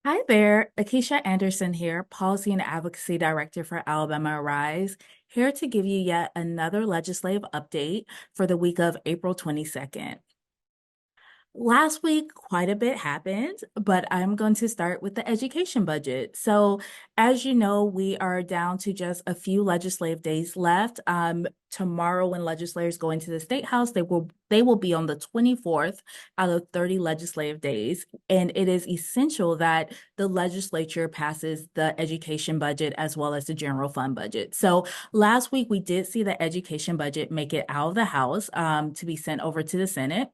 Hi there, Akiesha Anderson here, Policy and Advocacy Director for Alabama Arise, here to give you yet another legislative update for the week of April 22nd. Last week, quite a bit happened, but I'm going to start with the education budget. So, as you know, we are down to just a few legislative days left. Tomorrow, when legislators go into the State House, they will be on the 24th out of 30 legislative days, and it is essential that the legislature passes the education budget as well as the general fund budget. So, last week we did see the education budget make it out of the House to be sent over to the Senate.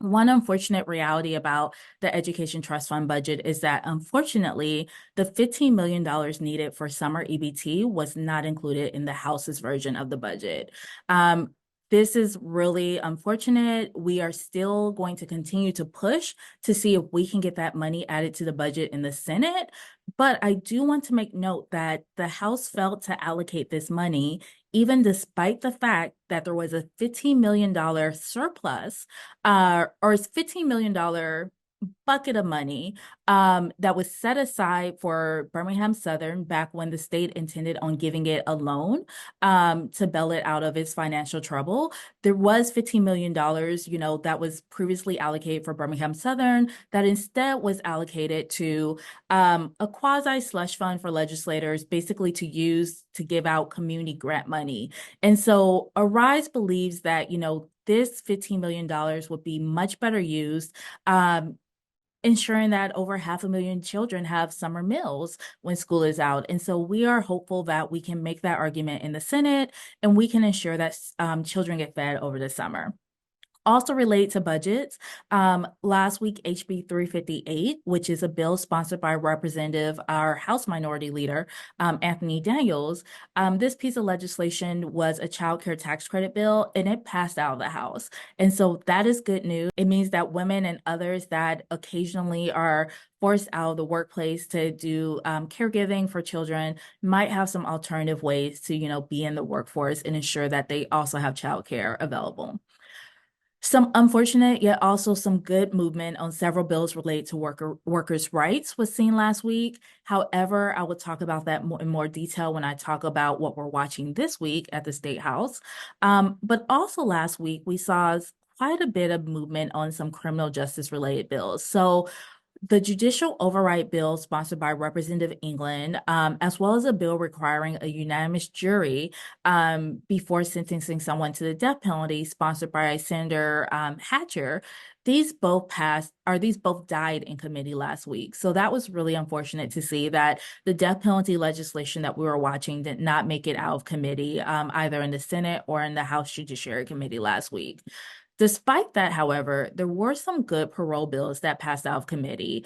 One unfortunate reality about the Education Trust Fund budget is that, unfortunately, the $15 million needed for summer EBT was not included in the House's version of the budget. Um, this is really unfortunate. We are still going to continue to push to see if we can get that money added to the budget in the Senate. But I do want to make note that the House failed to allocate this money, even despite the fact that there was a $15 million surplus or $15 million bucket of money that was set aside for Birmingham Southern back when the state intended on giving it a loan to bail it out of its financial trouble. There was $15 million, that was previously allocated for Birmingham Southern that instead was allocated to a quasi slush fund for legislators, basically to use to give out community grant money. And so Arise believes that, this $15 million would be much better used ensuring that over 500,000 children have summer meals when school is out. And so we are hopeful that we can make that argument in the Senate and we can ensure that children get fed over the summer. Also related to budgets, last week, HB 358, which is a bill sponsored by our House Minority Leader, Anthony Daniels, this piece of legislation was a child care tax credit bill, and it passed out of the House. And so that is good news. It means that women and others that occasionally are forced out of the workplace to do caregiving for children might have some alternative ways to, be in the workforce and ensure that they also have childcare available. Some unfortunate, yet also some good movement on several bills related to workers' rights was seen last week. However, I will talk about that in more detail when I talk about what we're watching this week at the State House. But also last week, we saw quite a bit of movement on some criminal justice related bills. So the judicial override bill sponsored by Representative England, as well as a bill requiring a unanimous jury before sentencing someone to the death penalty, sponsored by Senator Hatcher, these both died in committee last week. So that was really unfortunate to see that the death penalty legislation that we were watching did not make it out of committee, either in the Senate or in the House Judiciary Committee last week. Despite that, however, there were some good parole bills that passed out of committee.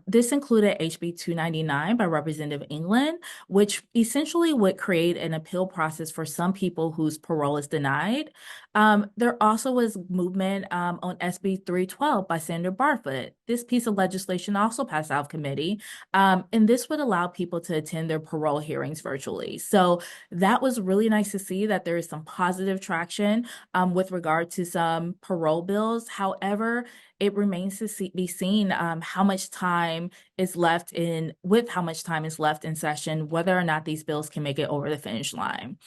This included HB 299 by Representative England, which essentially would create an appeal process for some people whose parole is denied. There also was movement on SB 312 by Senator Barfoot. This piece of legislation also passed out of committee, and this would allow people to attend their parole hearings virtually. So that was really nice to see that there is some positive traction with regard to some parole bills. However, it remains to be seen how much time is left in session, whether or not these bills can make it over the finish line.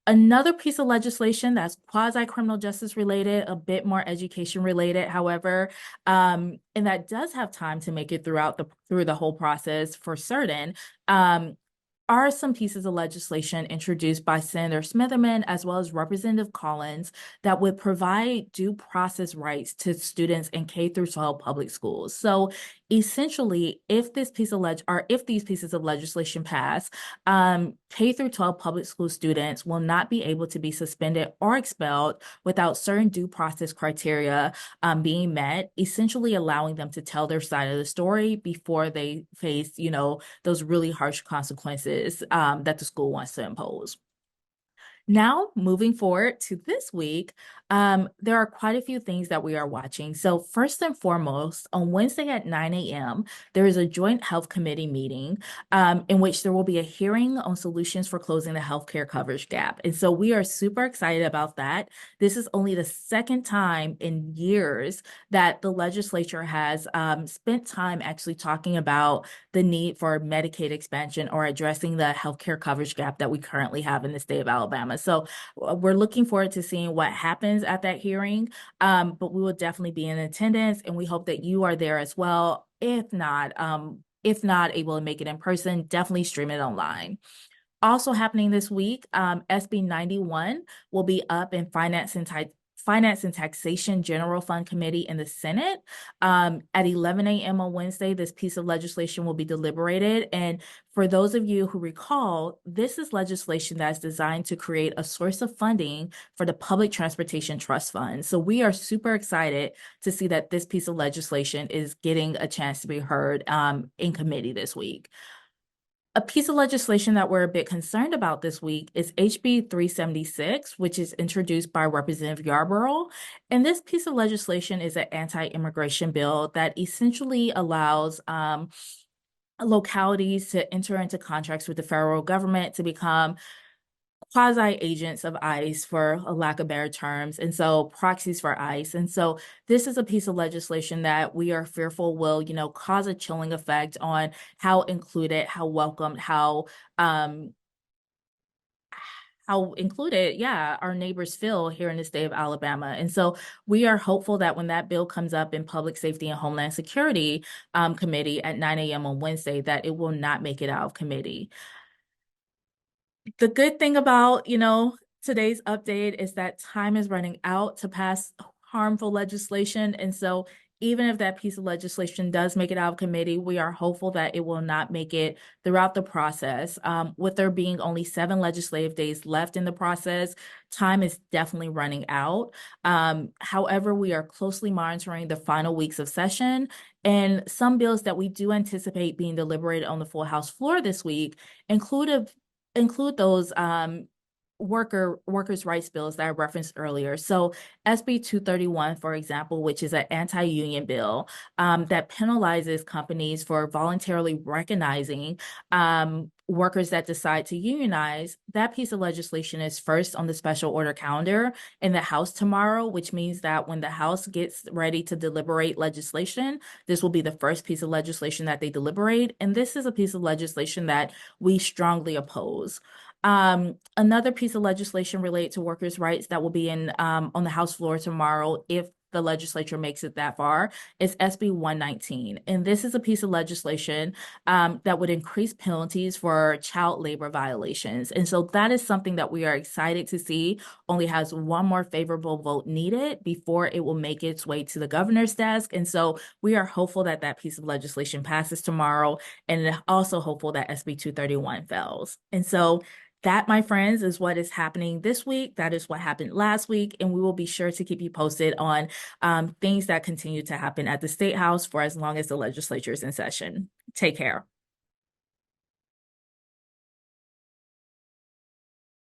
Another piece of legislation that's quasi-criminal justice related, a bit more education related, however, and that does have time to make it through the whole process for certain, are some pieces of legislation introduced by Senator Smitherman as well as Representative Collins that would provide due process rights to students in K through 12 public schools. So essentially, if these pieces of legislation pass, K through 12 public school students will not be able to be suspended or expelled without certain due process criteria being met, essentially allowing them to tell their side of the story before they face, those really harsh consequences that the school wants to impose. Now, moving forward to this week, there are quite a few things that we are watching. So, first and foremost, on Wednesday at 9 a.m., there is a joint health committee meeting in which there will be a hearing on solutions for closing the healthcare coverage gap. And so, we are super excited about that. This is only the second time in years that the legislature has spent time actually talking about the need for Medicaid expansion or addressing the healthcare coverage gap that we currently have in the state of Alabama. So we're looking forward to seeing what happens at that hearing, but we will definitely be in attendance, and we hope that you are there as well. If not able to make it in person, definitely stream it online. Also happening this week, SB 91 will be up in Finance and Taxation General Fund Committee in the Senate. At 11 a.m. on Wednesday, this piece of legislation will be deliberated. And for those of you who recall, this is legislation that's designed to create a source of funding for the Public Transportation Trust Fund. So we are super excited to see that this piece of legislation is getting a chance to be heard in committee this week. A piece of legislation that we're a bit concerned about this week is HB 376, which is introduced by Representative Yarborough. And this piece of legislation is an anti-immigration bill that essentially allows localities to enter into contracts with the federal government to become quasi-agents of ICE, for a lack of better terms, and so proxies for ICE. And so this is a piece of legislation that we are fearful will, cause a chilling effect on how included, how welcomed, how included, our neighbors feel here in the state of Alabama. And so we are hopeful that when that bill comes up in Public Safety and Homeland Security Committee at 9 a.m. on Wednesday, that it will not make it out of committee. The good thing about, today's update is that time is running out to pass harmful legislation. And so even if that piece of legislation does make it out of committee, we are hopeful that it will not make it throughout the process. With there being only 7 legislative days left in the process, time is definitely running out. However, we are closely monitoring the final weeks of session, and some bills that we do anticipate being deliberated on the full House floor this week include those workers' rights bills that I referenced earlier. So SB 231, for example, which is an anti-union bill that penalizes companies for voluntarily recognizing workers that decide to unionize. That piece of legislation is first on the special order calendar in the House tomorrow, which means that when the House gets ready to deliberate legislation, this will be the first piece of legislation that they deliberate. And this is a piece of legislation that we strongly oppose. Another piece of legislation related to workers' rights that will be on the House floor tomorrow, if the legislature makes it that far, is SB 119. And this is a piece of legislation that would increase penalties for child labor violations. And so that is something that we are excited to see only has one more favorable vote needed before it will make its way to the governor's desk. And so we are hopeful that that piece of legislation passes tomorrow, and also hopeful that SB 231 fails. And so that, my friends, is what is happening this week. That is what happened last week. And we will be sure to keep you posted on things that continue to happen at the State House for as long as the legislature is in session. Take care.